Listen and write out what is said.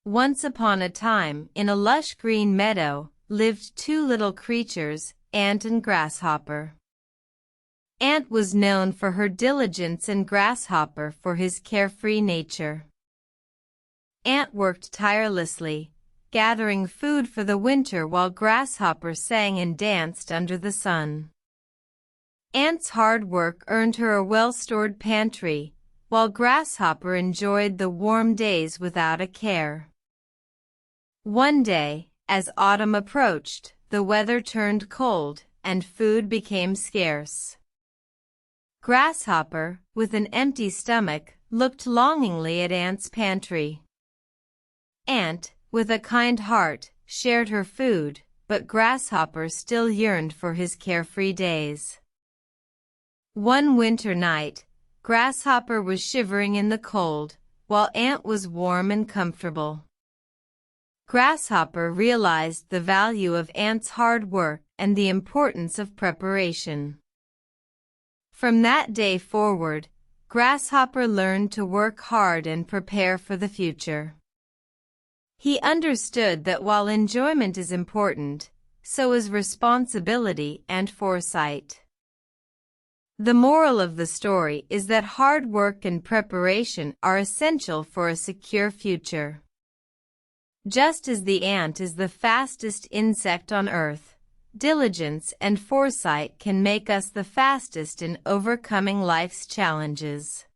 Once upon a time, in a lush green meadow, lived two little creatures, Ant and Grasshopper. Ant was known for her diligence and Grasshopper for his carefree nature. Ant worked tirelessly, gathering food for the winter while Grasshopper sang and danced under the sun. Ant's hard work earned her a well-stored pantry, while Grasshopper enjoyed the warm days without a care. One day, as autumn approached, the weather turned cold, and food became scarce. Grasshopper, with an empty stomach, looked longingly at Ant's pantry. Ant, with a kind heart, shared her food, but Grasshopper still yearned for his carefree days. One winter night, Grasshopper was shivering in the cold, while Ant was warm and comfortable. Grasshopper realized the value of Ant's hard work and the importance of preparation. From that day forward, Grasshopper learned to work hard and prepare for the future. He understood that while enjoyment is important, so is responsibility and foresight. The moral of the story is that hard work and preparation are essential for a secure future. Just as the ant is the fastest insect on Earth, diligence and foresight can make us the fastest in overcoming life's challenges.